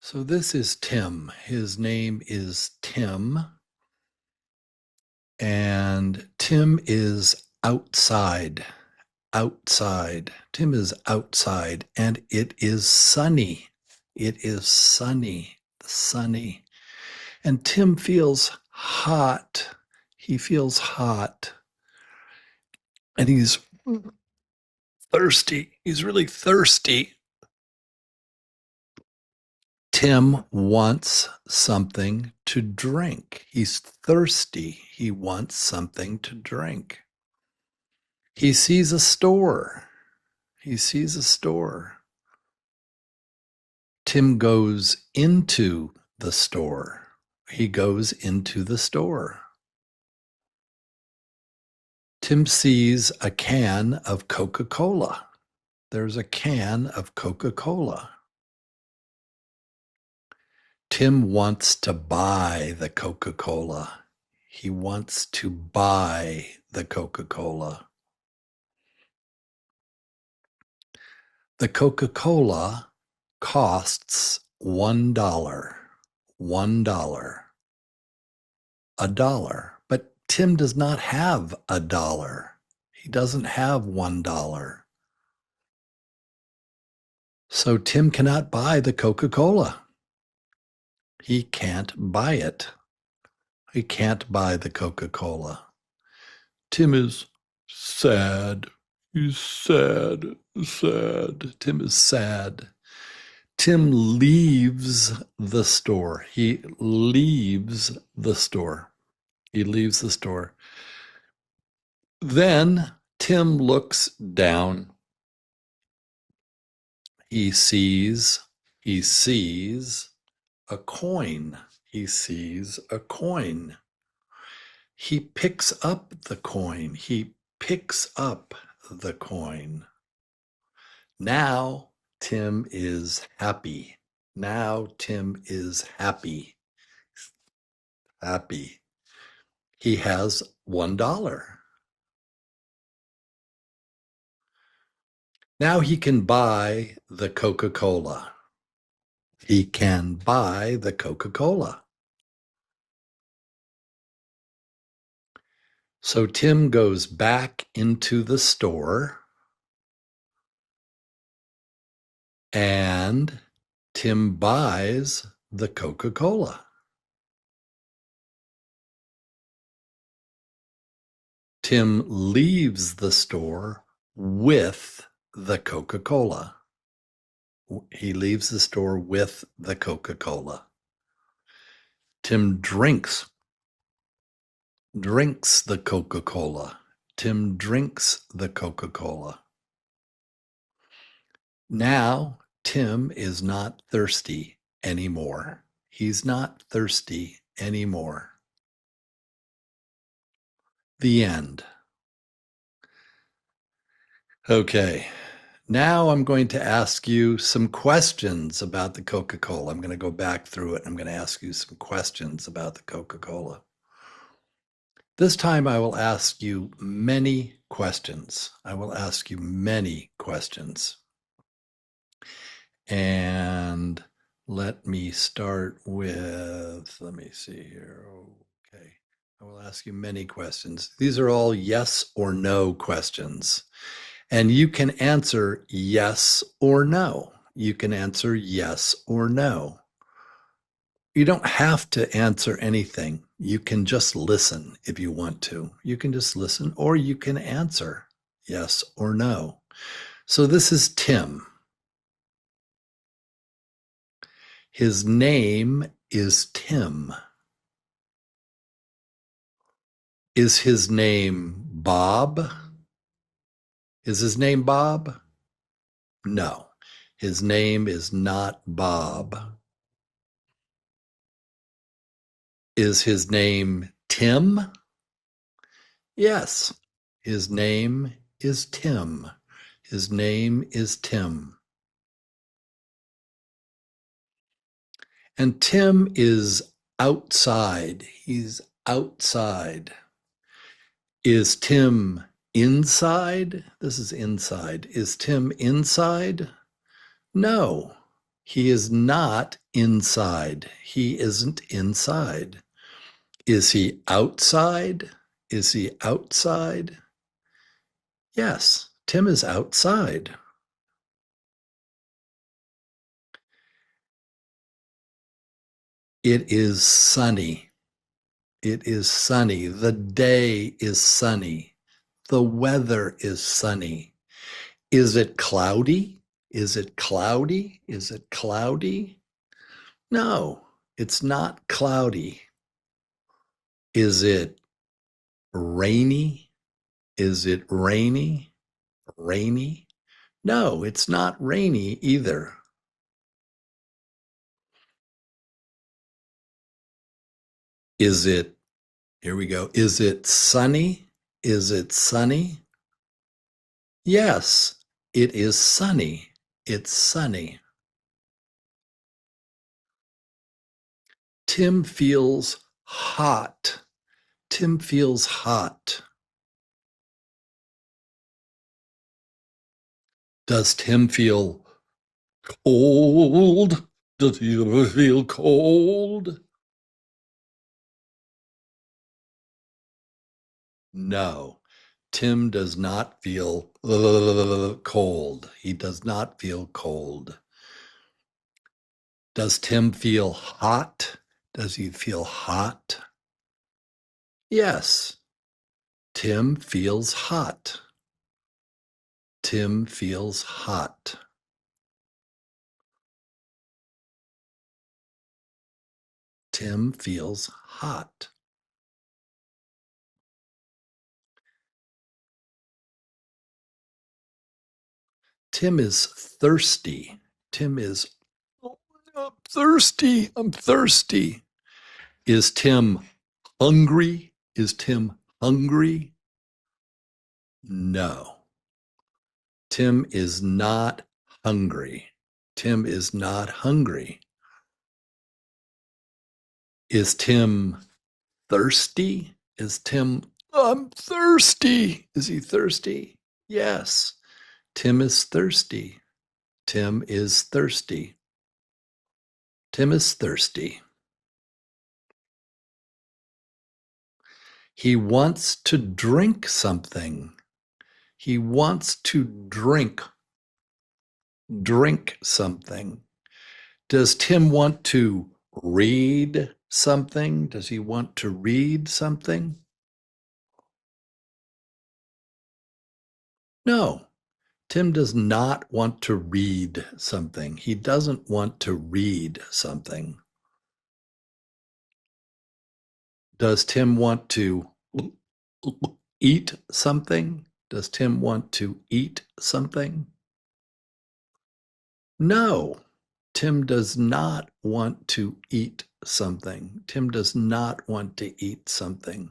So this is Tim. His name is Tim. And Tim is outside. Outside. Tim is outside. And it is sunny. It is sunny. Sunny. And Tim feels hot. He feels hot. And he's thirsty. He's really thirsty. Tim wants something to drink. He's thirsty. He wants something to drink. He sees a store. He sees a store. Tim goes into the store. He goes into the store. Tim sees a can of Coca-Cola. There's a can of Coca-Cola. Tim wants to buy the Coca-Cola. He wants to buy the Coca-Cola. The Coca-Cola costs $1. $1. A dollar. But Tim does not have a dollar. He doesn't have $1. So Tim cannot buy the Coca-Cola. He can't buy it. He can't buy the Coca-Cola. Tim is sad. He's sad, sad. Tim is sad. Tim leaves the store. He leaves the store. He leaves the store. Then Tim looks down. He sees a coin. He sees a coin. He picks up the coin. He picks up the coin. Now Tim is happy. Now Tim is happy. Happy. He has $1. Now he can buy the Coca-Cola. He can buy the Coca-Cola. So Tim goes back into the store and Tim buys the Coca-Cola. Tim leaves the store with the Coca-Cola. He leaves the store with the Coca-Cola. Tim drinks the Coca-Cola. Tim drinks the Coca-Cola. Now Tim is not thirsty anymore. He's not thirsty anymore. The end. Okay, now I'm going to ask you some questions about the Coca-Cola. I'm going to go back through it. I'm going to ask you some questions about the Coca-Cola. This time I will ask you many questions. I will ask you many questions. And let me start with, let me see here. Okay. I will ask you many questions. These are all yes or no questions. And you can answer yes or no. You can answer yes or no. You don't have to answer anything. You can just listen if you want to. You can just listen, or you can answer yes or no. So this is Tim. His name is Tim. Is his name Bob? Is his name Bob? No, his name is not Bob. Is his name Tim? Yes, his name is Tim. His name is Tim. And Tim is outside. He's outside. Is Tim inside? This is inside. Is Tim inside? No, He is not inside. He isn't inside. Is he outside? Is he outside? Yes, Tim is outside. It is sunny. It is sunny. The day is sunny. The weather is sunny. Is it cloudy? Is it cloudy? Is it cloudy? No, it's not cloudy. Is it rainy? Is it rainy? Rainy? No, it's not rainy either. Is it, here we go, is it sunny? Is it sunny? Yes, it is sunny. It's sunny. Tim feels hot. Tim feels hot. Does Tim feel cold? Does he ever feel cold? No, Tim does not feel cold. He does not feel cold. Does Tim feel hot? Does he feel hot? Yes, Tim feels hot. Tim feels hot. Tim feels hot. Tim is thirsty. Tim is, oh, I'm thirsty. I'm thirsty. Is Tim hungry? Is Tim hungry? No. Tim is not hungry. Tim is not hungry. Is Tim thirsty? Is Tim, I'm thirsty. Is he thirsty? Yes. Tim is thirsty. Tim is thirsty. Tim is thirsty. He wants to drink something. He wants to drink something. Does Tim want to read something? Does he want to read something? No, Tim does not want to read something. He doesn't want to read something. Does Tim want to eat something? Does Tim want to eat something? No, Tim does not want to eat something. Tim does not want to eat something.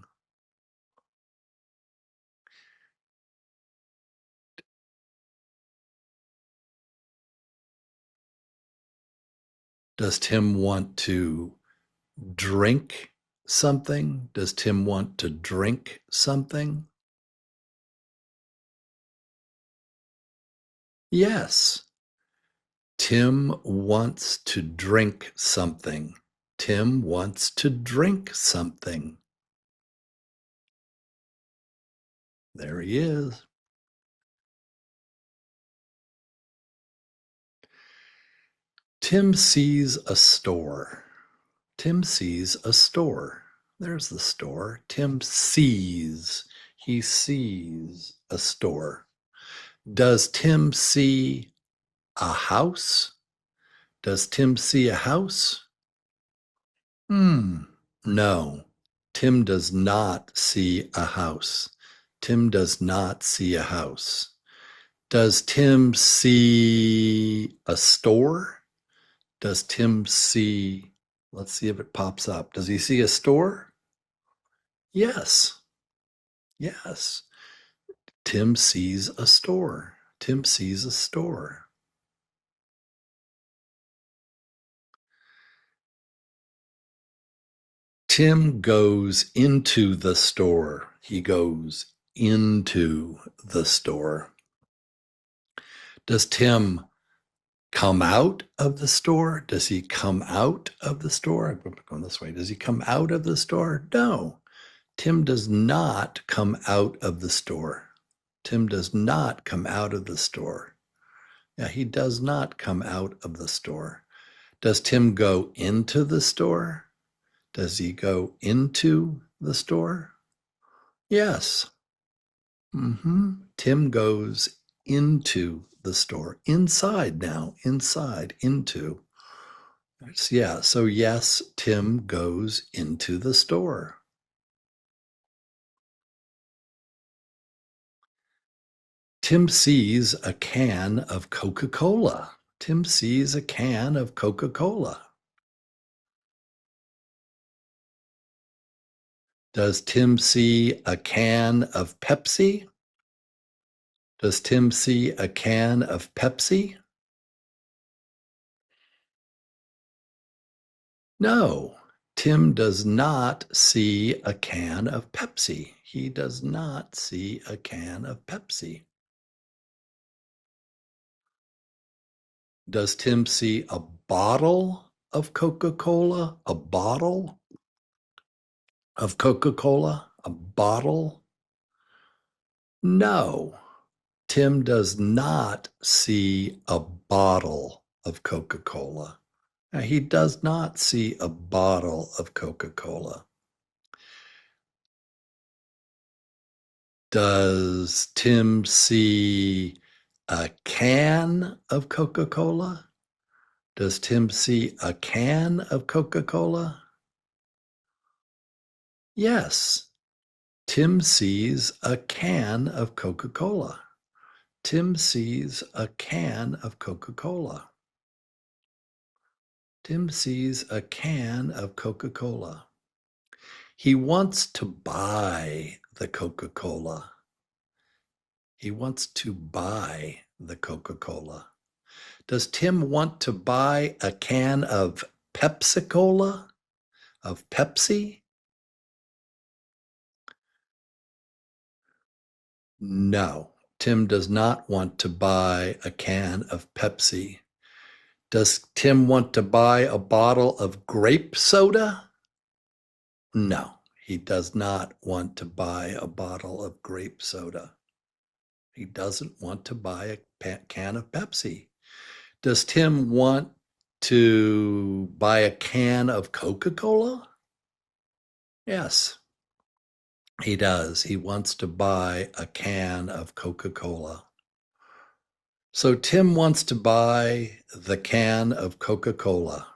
Does Tim want to drink something? Does Tim want to drink something? Yes. Tim wants to drink something. Tim wants to drink something. There he is. Tim sees a store. Tim sees a store. There's the store. Tim sees. He sees a store. Does Tim see a house? Does Tim see a house? No. Tim does not see a house. Tim does not see a house. Does Tim see a store? Does Tim see, let's see if it pops up. Does he see a store? Yes. Yes. Tim sees a store. Tim sees a store. Tim goes into the store. He goes into the store. Does Tim come out of the store? Does he come out of the store? I'm going this way. Does he come out of the store? No. Tim does not come out of the store. Tim does not come out of the store. Yeah, he does not come out of the store. Does Tim go into the store? Does he go into the store? Yes. Tim goes into the store. Inside now. Inside. Into. Yeah. So yes, Tim goes into the store. Tim sees a can of Coca-Cola. Tim sees a can of Coca-Cola. Does Tim see a can of Pepsi? Does Tim see a can of Pepsi? No, Tim does not see a can of Pepsi. He does not see a can of Pepsi. Does Tim see a bottle of Coca-Cola? A bottle of Coca-Cola? A bottle? No, Tim does not see a bottle of Coca-Cola. He does not see a bottle of Coca-Cola. Does Tim see a can of Coca-Cola? Does Tim see a can of Coca-Cola? Yes, Tim sees a can of Coca-Cola. Tim sees a can of Coca-Cola. Tim sees a can of Coca-Cola. He wants to buy the Coca-Cola. He wants to buy the Coca-Cola. Does Tim want to buy a can of Pepsi-Cola? Of Pepsi? No, Tim does not want to buy a can of Pepsi. Does Tim want to buy a bottle of grape soda? No, he does not want to buy a bottle of grape soda. He doesn't want to buy a can of Pepsi. Does Tim want to buy a can of Coca-Cola? Yes, he does. He wants to buy a can of Coca-Cola. So Tim wants to buy the can of Coca-Cola.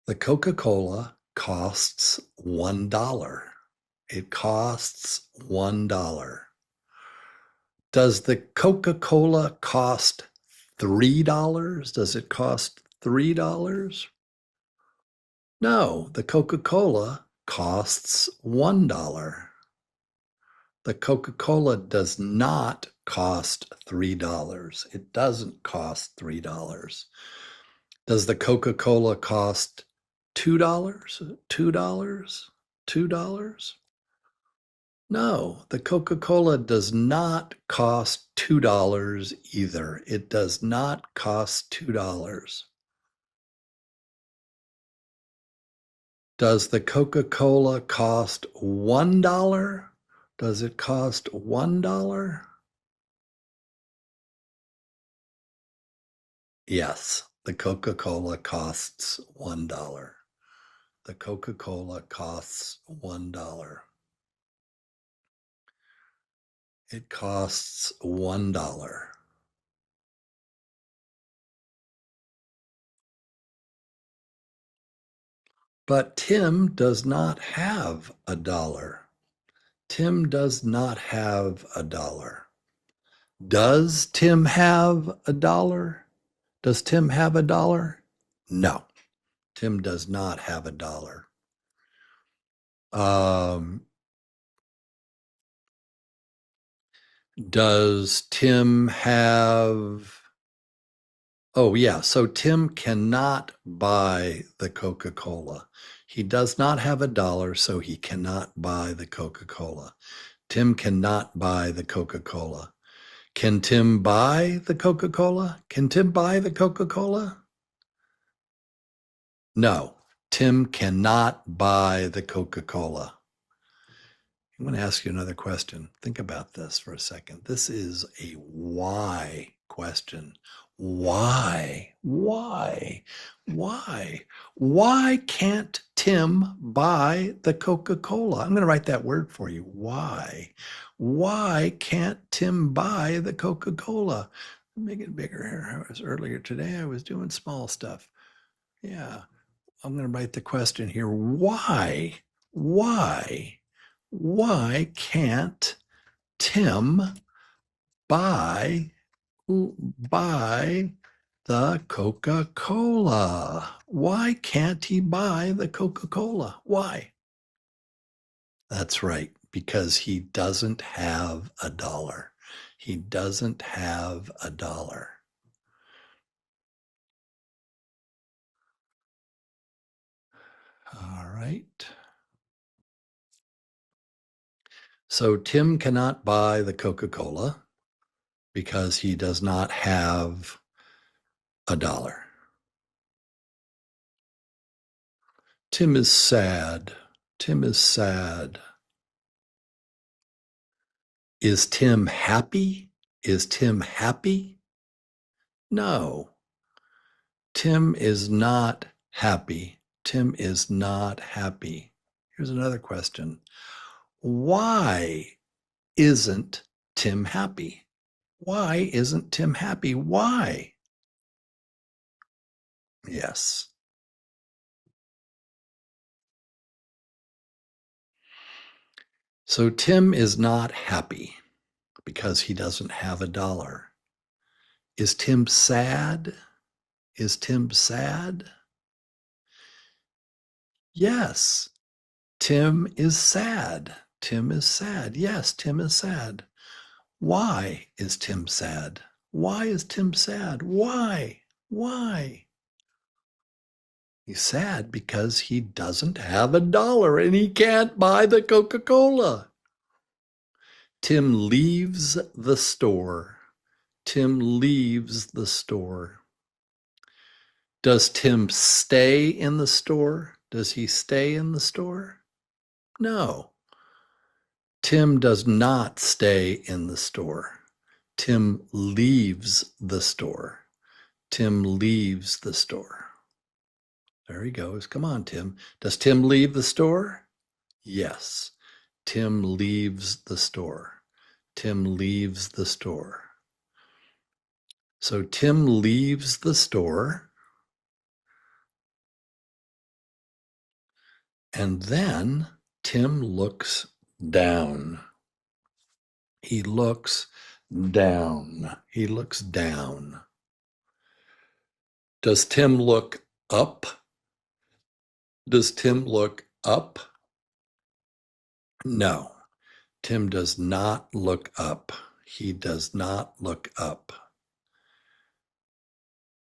The Coca-Cola costs $1. It costs $1. Does the Coca-Cola cost $3? Does it cost $3? No, the Coca-Cola costs $1. The Coca-Cola does not cost $3. It doesn't cost $3. Does the Coca-Cola cost $2? $2? $2? No, the Coca-Cola does not cost $2 either. It does not cost $2. Does the Coca-Cola cost $1? Does it cost $1? Yes, the Coca-Cola costs $1. The Coca-Cola costs $1. It costs $1. But Tim does not have a dollar. Tim does not have a dollar. Does Tim have a dollar? Does Tim have a dollar? No, Tim does not have a dollar. Does Tim have... Oh, yeah. So Tim cannot buy the Coca-Cola. He does not have $1, so he cannot buy the Coca-Cola. Tim cannot buy the Coca-Cola. Can Tim buy the Coca-Cola? Can Tim buy the Coca-Cola? No, Tim cannot buy the Coca-Cola. I'm going to ask you another question. Think about this for a second. This is a why question. Why? Why? Why? Why can't Tim buy the Coca-Cola? I'm going to write that word for you. Why? Why can't Tim buy the Coca-Cola? Make it bigger here. Earlier today, I was doing small stuff. Yeah. I'm going to write the question here. Why? Why? Why can't Tim buy the Coca-Cola? Why can't he buy the Coca-Cola? Why? That's right, because he doesn't have $1. He doesn't have $1. All right. So Tim cannot buy the Coca-Cola because he does not have $1. Tim is sad. Tim is sad. Is Tim happy? Is Tim happy? No. Tim is not happy. Tim is not happy. Here's another question. Why isn't Tim happy? Why isn't Tim happy? Why? Yes. So Tim is not happy because he doesn't have $1. Is Tim sad? Is Tim sad? Yes. Tim is sad. Tim is sad. Yes, Tim is sad. Why is Tim sad? Why is Tim sad? Why? Why? He's sad because he doesn't have $1 and he can't buy the Coca-Cola. Tim leaves the store. Tim leaves the store. Does Tim stay in the store? Does he stay in the store? No. Tim does not stay in the store. Tim leaves the store. Tim leaves the store. There he goes. Come on, Tim. Does Tim leave the store? Yes. Tim leaves the store. Tim leaves the store. So Tim leaves the store. And then Tim looks down. He looks down. He looks down. Does Tim look up? Does Tim look up? No. Tim does not look up. He does not look up.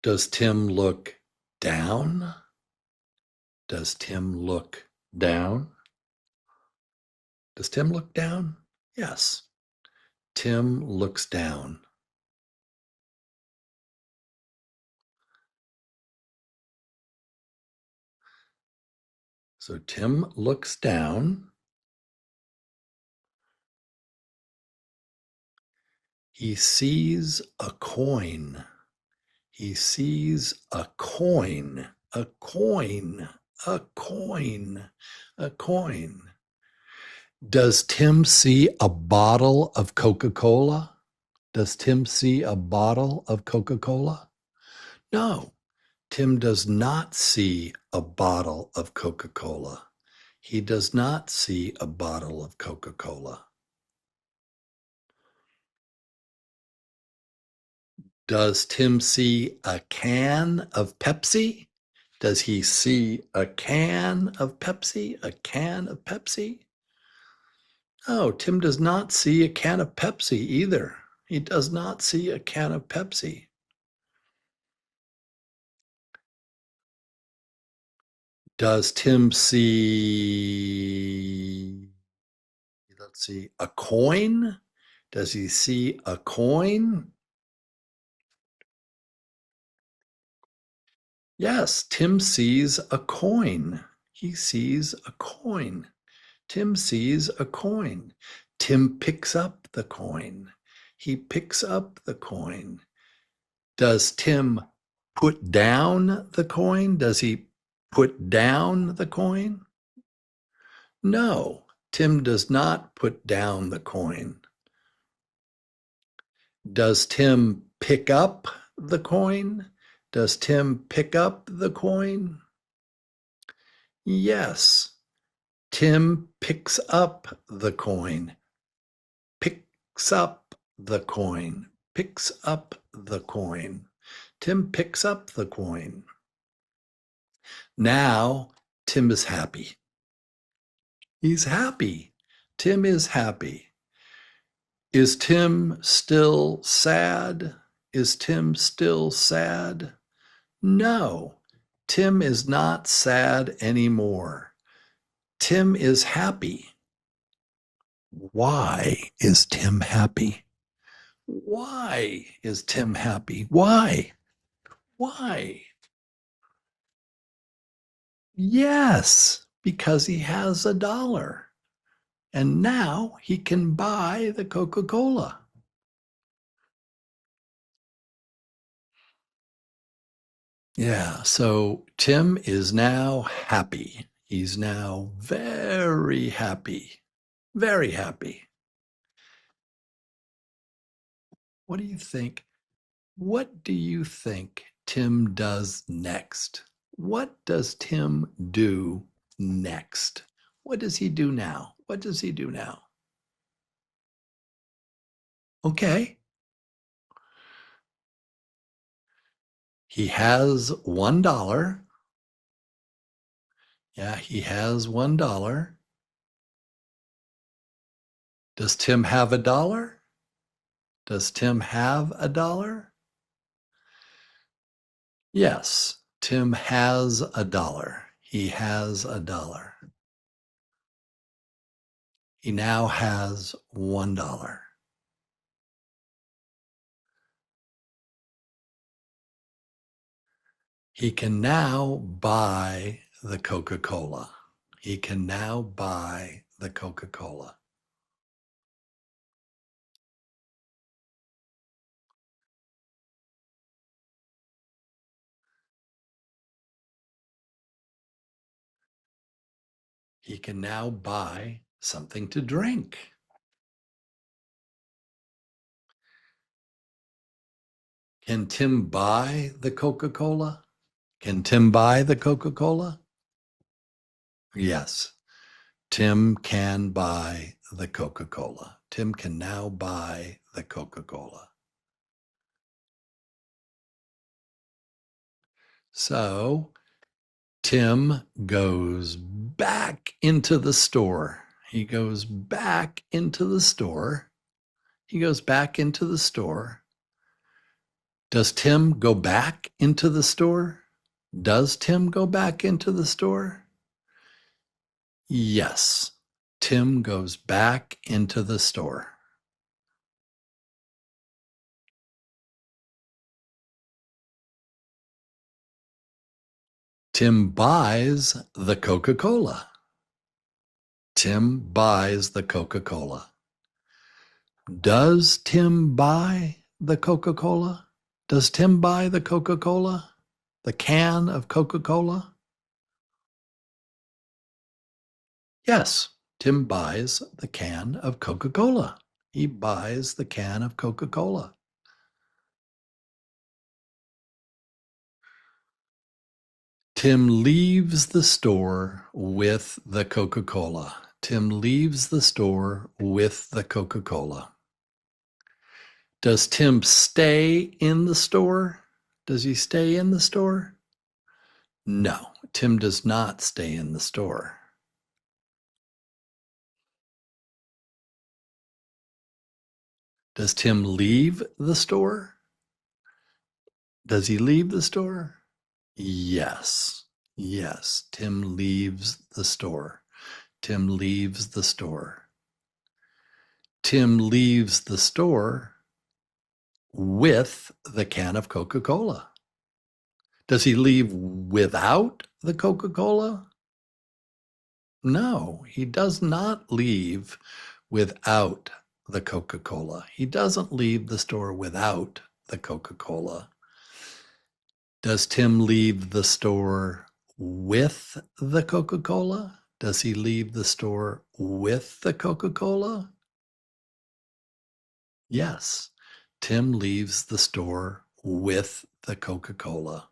Does Tim look down? Does Tim look down? Does Tim look down? Yes. Tim looks down. So Tim looks down. He sees a coin. He sees a coin, a coin, a coin, a coin. Does Tim see a bottle of Coca-Cola? Does Tim see a bottle of Coca-Cola? No, Tim does not see a bottle of Coca-Cola. He does not see a bottle of Coca-Cola. Does Tim see a can of Pepsi? Does he see a can of Pepsi? A can of Pepsi? Oh, Tim does not see a can of Pepsi either. He does not see a can of Pepsi. Does Tim see, let's see, a coin? Does he see a coin? Yes, Tim sees a coin. He sees a coin. Tim sees a coin. Tim picks up the coin. He picks up the coin. Does Tim put down the coin? Does he put down the coin? No, Tim does not put down the coin. Does Tim pick up the coin? Does Tim pick up the coin? Yes, Tim picks up the coin. Picks up the coin. Picks up the coin. Tim picks up the coin. Now, Tim is happy. He's happy. Tim is happy. Is Tim still sad? Is Tim still sad? No, Tim is not sad anymore. Tim is happy. Why is Tim happy? Why is Tim happy? Why? Why? Yes, because he has $1. And now he can buy the Coca-Cola. Yeah, so Tim is now happy. He's now very happy. Very happy. What do you think? What do you think Tim does next? What does Tim do next? What does he do now? What does he do now? Okay. He has $1. Yeah, he has $1. Does Tim have $1? Does Tim have $1? Yes, Tim has $1. He has $1. He now has $1. He can now buy the Coca-Cola. He can now buy the Coca-Cola. He can now buy something to drink. Can Tim buy the Coca-Cola? Can Tim buy the Coca-Cola? Yes, Tim can buy the Coca-Cola. Tim can now buy the Coca-Cola. So Tim goes back into the store. He goes back into the store. He goes back into the store. Does Tim go back into the store? Does Tim go back into the store? Yes, Tim goes back into the store. Tim buys the Coca-Cola. Tim buys the Coca-Cola. Does Tim buy the Coca-Cola? Does Tim buy the Coca-Cola? The can of Coca-Cola? Yes, Tim buys the can of Coca-Cola. He buys the can of Coca-Cola. Tim leaves the store with the Coca-Cola. Tim leaves the store with the Coca-Cola. Does Tim stay in the store? Does he stay in the store? No, Tim does not stay in the store. Does Tim leave the store? Does he leave the store? Yes. Yes, Tim leaves the store. Tim leaves the store. Tim leaves the store with the can of Coca-Cola. Does he leave without the Coca-Cola? No, he does not leave without the Coca-Cola. He doesn't leave the store without the Coca-Cola. Does Tim leave the store with the Coca-Cola? Does he leave the store with the Coca-Cola? Yes, Tim leaves the store with the Coca-Cola.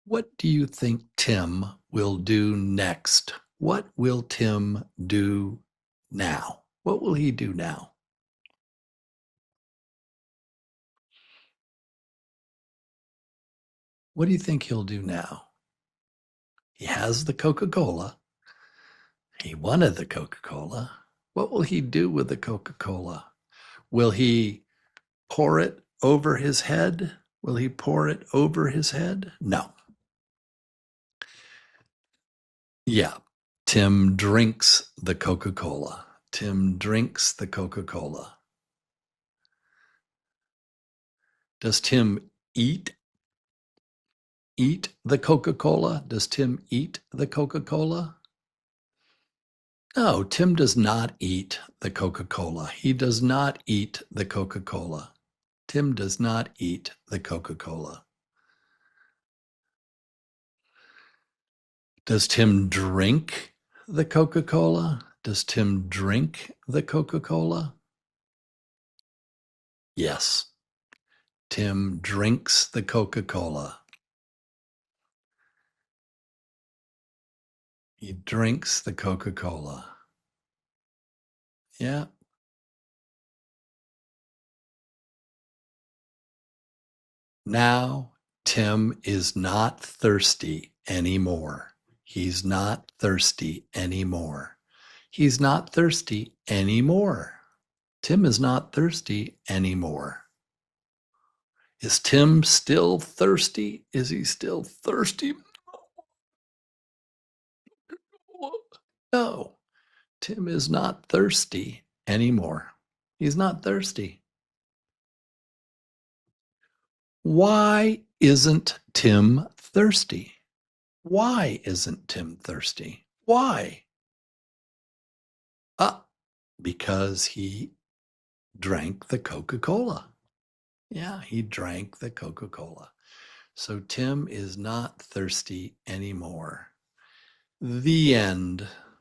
What do you think Tim will do next? What will Tim do now? What will he do now? What do you think he'll do now? He has the Coca-Cola. He wanted the Coca-Cola. What will he do with the Coca-Cola? Will he pour it over his head? Will he pour it over his head? No. Yeah. Tim drinks the Coca-Cola. Tim drinks the Coca-Cola. Does Tim eat the Coca-Cola? Does Tim eat the Coca-Cola? No, Tim does not eat the Coca-Cola. He does not eat the Coca-Cola. Tim does not eat the Coca-Cola. Does Tim drink the Coca-Cola? Does Tim drink the Coca-Cola? Yes. Tim drinks the Coca-Cola. He drinks the Coca-Cola. Yeah. Now Tim is not thirsty anymore. He's not thirsty anymore. He's not thirsty anymore. Tim is not thirsty anymore. Is Tim still thirsty? Is he still thirsty? No, Tim is not thirsty anymore. He's not thirsty. Why isn't Tim thirsty? Why isn't Tim thirsty? Why? Because he drank the Coca-Cola. Yeah, he drank the Coca-Cola. So Tim is not thirsty anymore. The end.